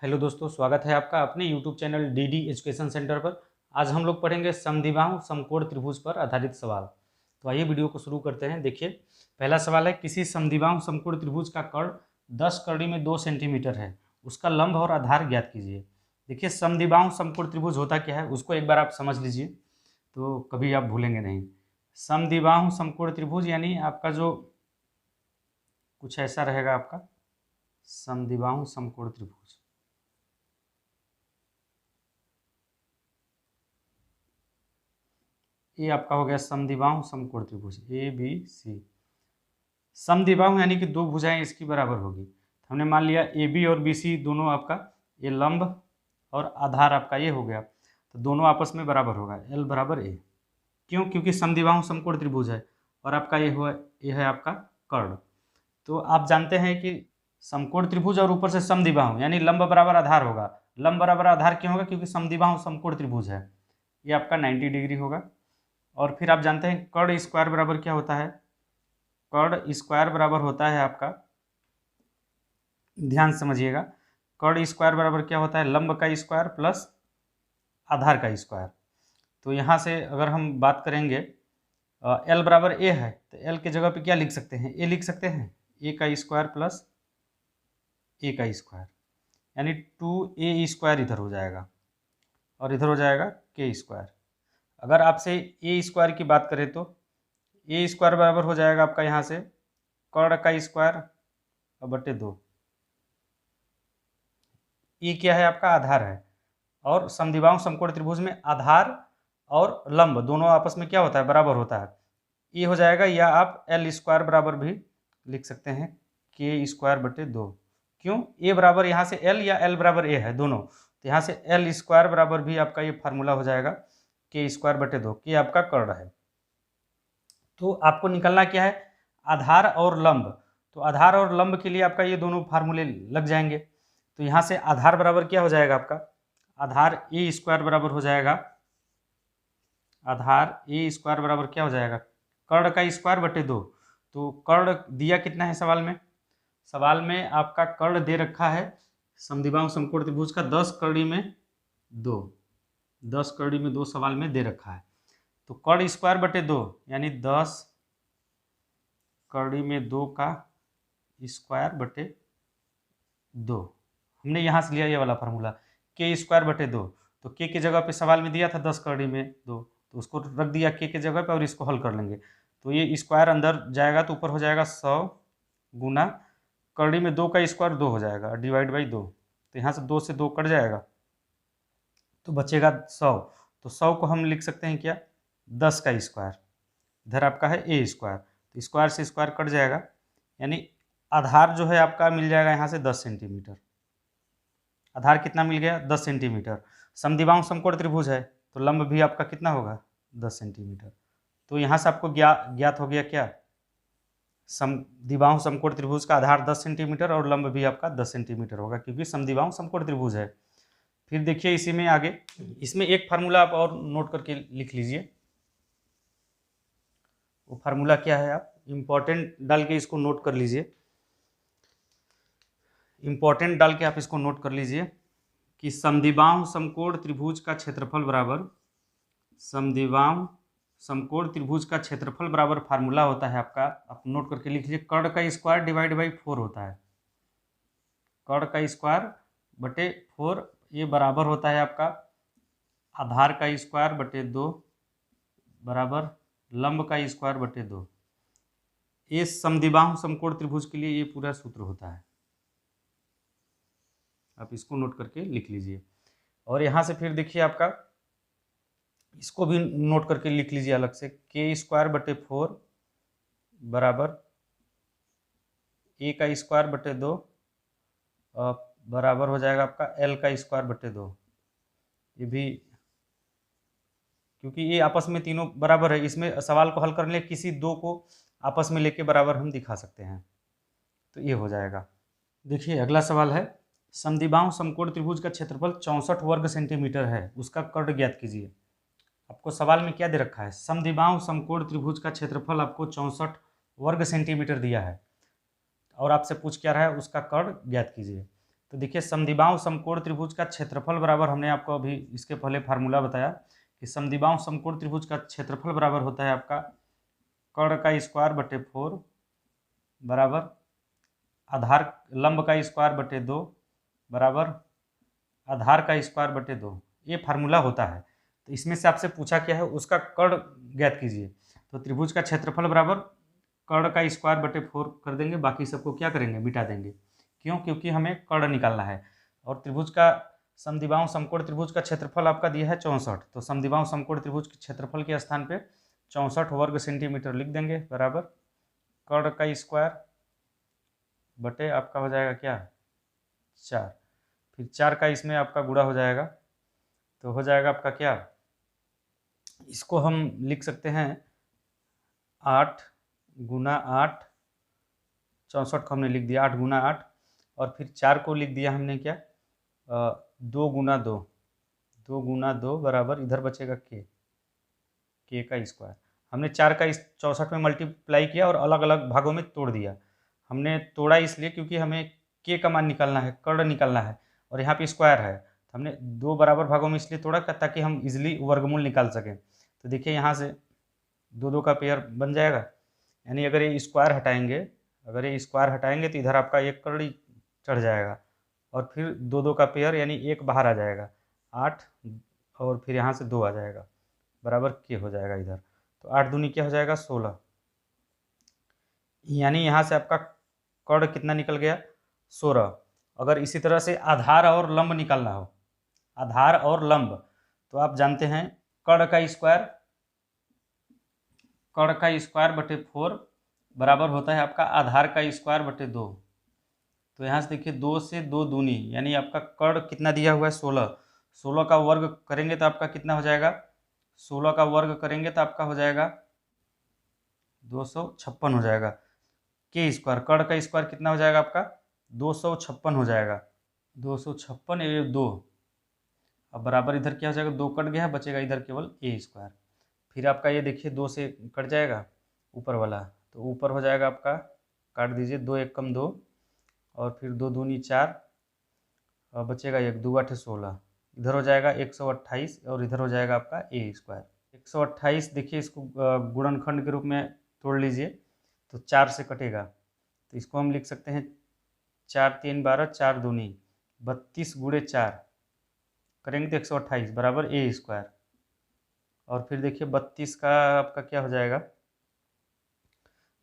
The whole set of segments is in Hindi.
हेलो दोस्तों, स्वागत है आपका अपने YouTube channel DD education centre पर। आज हम लोग पढ़ेंगे समद्विबाहु समकोण त्रिभुज पर आधारित सवाल। तो आइए वीडियो को शुरू करते हैं। देखिए, पहला सवाल है, किसी समद्विबाहु समकोण त्रिभुज का कर्ण 10 कड़ी में 2 सेंटीमीटर है, उसका लंब और आधार ज्ञात कीजिए। देखिए, समद्विबाहु समकोण त्रिभुज होता क्या है उसको एक बार आप समझ लीजिए, तो कभी आप भूलेंगे नहीं। समद्विबाहु समकोण त्रिभुज यानी आपका जो कुछ ऐसा रहेगा, आपका समद्विबाहु समकोण त्रिभुज। ये आपका हो गया समद्विबाहु समकोण त्रिभुज ए बी सी। समद्विबाहु यानी कि दो भुजाएं इसकी बराबर होगी। तो हमने मान लिया ए बी और बी सी दोनों आपका, ये लंब और आधार आपका ये हो गया, तो दोनों आपस में बराबर होगा, एल बराबर ए। क्यों? क्योंकि समद्विबाहु समकोण त्रिभुज है और आपका ये है आपका कर्ण। तो आप जानते हैं कि समकोण त्रिभुज और ऊपर से समद्विबाहु यानी लंब बराबर आधार होगा। लंब बराबर आधार क्यों होगा? क्योंकि समद्विबाहु समकोण त्रिभुज है, ये आपका 90 डिग्री होगा। और फिर आप जानते हैं कर्ण स्क्वायर बराबर क्या होता है? कर्ण स्क्वायर बराबर होता है आपका, ध्यान समझिएगा, कर्ण स्क्वायर बराबर क्या होता है? लंब का स्क्वायर प्लस आधार का स्क्वायर। तो यहाँ से अगर हम बात करेंगे, एल बराबर ए है, तो एल के जगह पे क्या लिख सकते हैं? ए लिख सकते हैं, ए का स्क्वायर प्लस ए का स्क्वायर, यानी 2a स्क्वायर इधर हो जाएगा और इधर हो जाएगा के स्क्वायर। अगर आपसे ए स्क्वायर की बात करें तो ए स्क्वायर बराबर हो जाएगा आपका यहाँ से कर्ण का स्क्वायर और बटे 2। ये क्या है? आपका आधार है। और समद्विबाहु समकोण त्रिभुज में आधार और लंब दोनों आपस में क्या होता है? बराबर होता है। ये हो जाएगा, या आप एल स्क्वायर बराबर भी लिख सकते हैं, के स्क्वायर बटे 2। क्यों? ए बराबर यहाँ से एल या एल बराबर ए है दोनों, तो यहाँ से एल स्क्वायर बराबर भी आपका ये फार्मूला हो जाएगा के स्क्वायर बटे 2। के आपका कर्ण है। तो आपको निकलना क्या है? आधार और लंब। तो आधार और लंब के लिए आपका ये दोनों फार्मूले लग जाएंगे। तो यहाँ से आधार बराबर क्या हो जाएगा आपका? आधार ए स्क्वायर बराबर हो जाएगा, आधार ए स्क्वायर बराबर क्या हो जाएगा? कर्ण का स्क्वायर बटे 2। तो कर्ण दिया कितना है सवाल में? सवाल में आपका कर्ण दे रखा है समद्विबाहु समकोण त्रिभुज का 10 कड़ी में 2, 10 कड़ी में 2 सवाल में दे रखा है। तो कर्ण स्क्वायर बटे 2 यानी 10 कड़ी में 2 का स्क्वायर बटे 2। हमने यहाँ से लिया ये वाला फार्मूला, के स्क्वायर बटे 2। तो के की जगह पे सवाल में दिया था 10 कड़ी में 2, तो उसको रख दिया के जगह पे और इसको हल कर लेंगे। तो ये स्क्वायर अंदर जाएगा तो ऊपर हो जाएगा 100 गुना कड़ी में 2 का स्क्वायर 2 हो जाएगा, डिवाइड बाई 2। तो यहाँ से 2 से 2 कट जाएगा तो बचेगा 100। तो 100 को हम लिख सकते हैं क्या? 10 का स्क्वायर। इधर आपका है ए स्क्वायर, तो स्क्वायर से स्क्वायर कट जाएगा, यानी आधार जो है आपका मिल जाएगा यहाँ से 10 सेंटीमीटर। आधार कितना मिल गया? 10 सेंटीमीटर। समद्विबाहु समकोण त्रिभुज है तो लंब भी आपका कितना होगा? 10 सेंटीमीटर। तो यहाँ से आपको ज्ञात हो गया क्या? समद्विबाहु समकोण त्रिभुज का आधार 10 सेंटीमीटर और लंब भी आपका 10 सेंटीमीटर होगा, क्योंकि समद्विबाहु समकोण त्रिभुज है। फिर देखिए इसी में आगे, इसमें एक फार्मूला आप और नोट करके लिख लीजिए। वो फार्मूला क्या है? आप इंपॉर्टेंट डाल के इसको नोट कर लीजिए, इंपॉर्टेंट डाल के आप इसको नोट कर लीजिए कि समद्विबाहु समकोण त्रिभुज का क्षेत्रफल बराबर, समद्विबाहु समकोण त्रिभुज का क्षेत्रफल बराबर फार्मूला होता है आपका, आप नोट करके लिख लीजिए, कर्ण का स्क्वायर डिवाइड बाई 4 होता है। कर्ण का स्क्वायर बटे 4 ये बराबर होता है आपका आधार का स्क्वायर बटे 2 बराबर लंब का स्क्वायर बटे 2। ये समद्विबाहु समकोण त्रिभुज के लिए ये पूरा सूत्र होता है, आप इसको नोट करके लिख लीजिए। और यहाँ से फिर देखिए आपका इसको भी नोट करके लिख लीजिए अलग से, के स्क्वायर बटे 4 बराबर ए का स्क्वायर बटे 2 बराबर हो जाएगा आपका एल का स्क्वायर बटे 2। ये भी क्योंकि ये आपस में तीनों बराबर है, इसमें सवाल को हल करने लिए किसी दो को आपस में लेके बराबर हम दिखा सकते हैं, तो ये हो जाएगा। देखिए अगला सवाल है, समद्विबाहु समकोण त्रिभुज का क्षेत्रफल 64 वर्ग सेंटीमीटर है, उसका कर्ण ज्ञात कीजिए। आपको सवाल में क्या दे रखा है? समद्विबाहु समकोण त्रिभुज का क्षेत्रफल आपको 64 वर्ग सेंटीमीटर दिया है और आपसे पूछ क्या रहा है? उसका कर्ण ज्ञात कीजिए। तो देखिए समद्विबाहु समकोण त्रिभुज का क्षेत्रफल बराबर, हमने आपको अभी इसके पहले फार्मूला बताया कि समद्विबाहु समकोण त्रिभुज का क्षेत्रफल बराबर होता है आपका कर्ण का स्क्वायर बटे 4 बराबर आधार लंब का स्क्वायर बटे 2 बराबर आधार का स्क्वायर बटे 2। ये फार्मूला होता है। तो इसमें से आपसे पूछा क्या है, उसका कर्ण ज्ञात कीजिए। तो त्रिभुज का क्षेत्रफल बराबर कर्ण का स्क्वायर बटे 4 कर देंगे, बाकी सबको क्या करेंगे, मिटा देंगे। क्यों? क्योंकि हमें कर्ण निकालना है। और त्रिभुज का समद्विबाहु समकोण त्रिभुज का क्षेत्रफल आपका दिया है 64। तो समद्विबाहु समकोण त्रिभुज के क्षेत्रफल के स्थान पे 64 वर्ग सेंटीमीटर लिख देंगे बराबर कर्ण का स्क्वायर बटे आपका हो जाएगा क्या 4, फिर 4 का इसमें आपका गुणा हो जाएगा, तो हो जाएगा आपका क्या, इसको हम लिख सकते हैं 8 गुना 8, 64 को हमने लिख दिया 8 गुना 8, और फिर 4 को लिख दिया हमने क्या 2 गुना 2, 2 गुना 2 बराबर इधर बचेगा के का स्क्वायर। हमने 4 का इस 64 में मल्टीप्लाई किया और अलग अलग भागों में तोड़ दिया। हमने तोड़ा इसलिए क्योंकि हमें के का मान निकालना है, कर्ण निकालना है, और यहाँ पे स्क्वायर है। तो हमने 2 बराबर भागों में इसलिए तोड़ा ताकि हम इजिली वर्गमूल निकाल सकें। तो देखिए यहाँ से 2 का पेयर बन जाएगा, यानी अगर ये स्क्वायर हटाएंगे, तो इधर आपका एक कर्ण ही चढ़ जाएगा, और फिर 2 का पेयर यानी एक बाहर आ जाएगा 8, और फिर यहाँ से 2 आ जाएगा बराबर के हो जाएगा इधर। तो 8 दूनी क्या हो जाएगा 16, यानी यहाँ से आपका कर्ण कितना निकल गया 16। अगर इसी तरह से आधार और लंब निकालना हो, आधार और लंब, तो आप जानते हैं कर्ण का स्क्वायर बटे 4 बराबर होता है आपका आधार का स्क्वायर बटे 2। तो यहाँ से देखिए 2 से 2 दूनी, यानी आपका कर्ण कितना दिया हुआ है 16, 16 का वर्ग करेंगे तो आपका कितना हो जाएगा, 16 का वर्ग करेंगे तो आपका हो जाएगा 256 हो जाएगा। के स्क्वायर, कर्ण का स्क्वायर कितना हो जाएगा आपका 256 हो जाएगा, 256 ये 2, अब बराबर इधर क्या हो जाएगा 2 कट गया, बचेगा इधर केवल ए स्क्वायर। फिर आपका ये देखिए 2 से कट जाएगा ऊपर वाला, तो ऊपर हो जाएगा आपका, काट दीजिए 2 एक कम 2, और फिर 2 दूनी 4, और बचेगा 1, 2 8 16, इधर हो जाएगा 128, और इधर हो जाएगा आपका ए स्क्वायर। 128 देखिए इसको गुणनखंड के रूप में तोड़ लीजिए, तो 4 से कटेगा, तो इसको हम लिख सकते हैं 4 3 12, 4 दूनी 32 गुणे 4 करेंगे तो 128 बराबर ए स्क्वायर। और फिर देखिए 32 का आपका क्या हो जाएगा,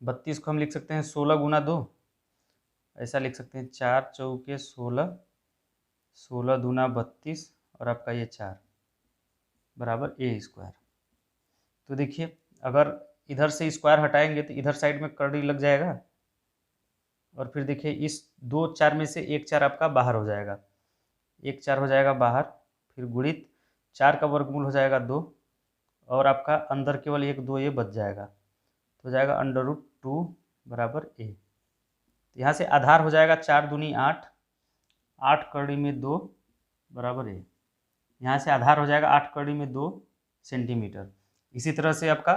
32 को हम लिख सकते हैं 16 गुना 2, ऐसा लिख सकते हैं 4 चौके 16, 16 दूना 32, और आपका ये 4 बराबर ए स्क्वायर। तो देखिए अगर इधर से स्क्वायर हटाएंगे तो इधर साइड में कर्ण लग जाएगा, और फिर देखिए इस 2 4 में से एक 4 आपका बाहर हो जाएगा, एक 4 हो जाएगा बाहर, फिर गुणित 4 का वर्गमूल हो जाएगा 2, और आपका अंदर केवल 1 2 ये बच जाएगा, तो हो जाएगा √2 बराबर ए। तो यहाँ से आधार हो जाएगा 4 दूनी 8, 8 कड़ी में 2 बराबर ए। यहाँ से आधार हो जाएगा 8 कड़ी में 2 सेंटीमीटर। इसी तरह से आपका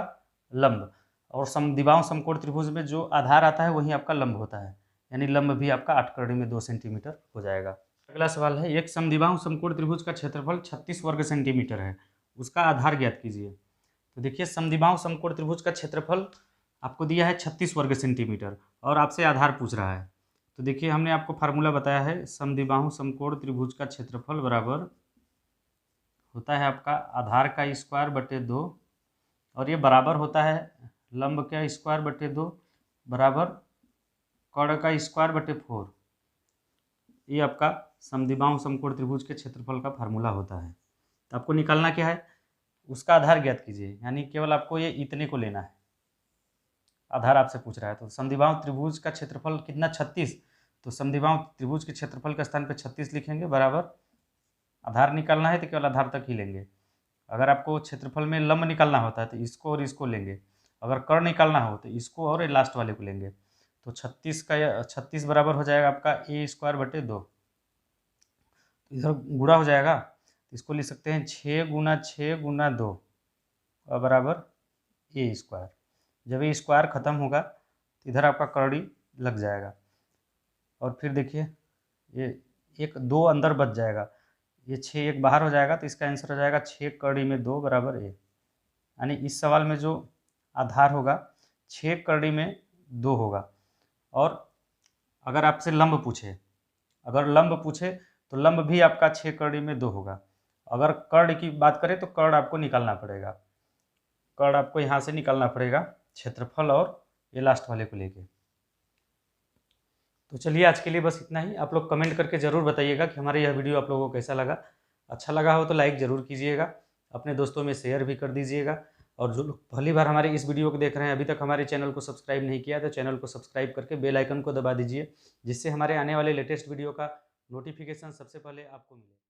लंब, और समद्विबाहु समकोण त्रिभुज में जो आधार आता है वही आपका लंब होता है, यानी लंब भी आपका 8 कड़ी में 2 सेंटीमीटर हो जाएगा। अगला सवाल है, एक समद्विबाहु समकोण त्रिभुज का क्षेत्रफल 36 वर्ग सेंटीमीटर है, उसका आधार ज्ञात कीजिए। तो देखिए समद्विबाहु समकोण त्रिभुज का क्षेत्रफल आपको दिया है 36 वर्ग सेंटीमीटर, और आपसे आधार पूछ रहा है। तो देखिए हमने आपको फार्मूला बताया है, समद्विबाहु समकोण त्रिभुज का क्षेत्रफल बराबर होता है आपका आधार का स्क्वायर बटे 2, और ये बराबर होता है लंब का स्क्वायर बटे 2 बराबर कर्ण का स्क्वायर बटे 4। ये आपका समद्विबाहु समकोण त्रिभुज के क्षेत्रफल का फार्मूला होता है। तो आपको निकालना क्या है, उसका आधार ज्ञात कीजिए, यानी केवल आपको ये इतने को लेना है, आधार आपसे पूछ रहा है। तो समद्विबाहु त्रिभुज का क्षेत्रफल कितना 36, तो समद्विबाहु त्रिभुज के क्षेत्रफल के स्थान पे 36 लिखेंगे बराबर, आधार निकालना है तो केवल आधार तक ही लेंगे। अगर आपको क्षेत्रफल में लंब निकालना होता है तो इसको और इसको लेंगे, अगर कर्ण निकालना हो तो इसको और लास्ट वाले को लेंगे। तो 36 बराबर हो जाएगा आपका ए स्क्वायर बटे 2, इधर गुणा हो जाएगा, तो इसको लिख सकते हैं 6 गुना 6 गुना 2 और बराबर ए स्क्वायर। जब ये स्क्वायर खत्म होगा तो इधर आपका कर्ण लग जाएगा, और फिर देखिए ये एक 2 अंदर बच जाएगा, ये 6 एक बाहर हो जाएगा, तो इसका आंसर हो जाएगा 6 कड़ी में 2 बराबर ए। यानी इस सवाल में जो आधार होगा 6 कड़ी में 2 होगा। और अगर आपसे लंब पूछे, अगर लंब पूछे तो लंब भी आपका 6 कड़ी में 2 होगा। अगर कर्ण की बात करें तो कर्ण आपको निकालना पड़ेगा, कर्ण आपको यहाँ से निकालना पड़ेगा क्षेत्रफल और ये लास्ट वाले को लेके। तो चलिए आज के लिए बस इतना ही। आप लोग कमेंट करके ज़रूर बताइएगा कि हमारा यह वीडियो आप लोगों को कैसा लगा। अच्छा लगा हो तो लाइक ज़रूर कीजिएगा, अपने दोस्तों में शेयर भी कर दीजिएगा। और जो लोग पहली बार हमारे इस वीडियो को देख रहे हैं, अभी तक हमारे चैनल को सब्सक्राइब नहीं किया, तो चैनल को सब्सक्राइब करके बेल आइकन को दबा दीजिए, जिससे हमारे आने वाले लेटेस्ट वीडियो का नोटिफिकेशन सबसे पहले आपको मिले।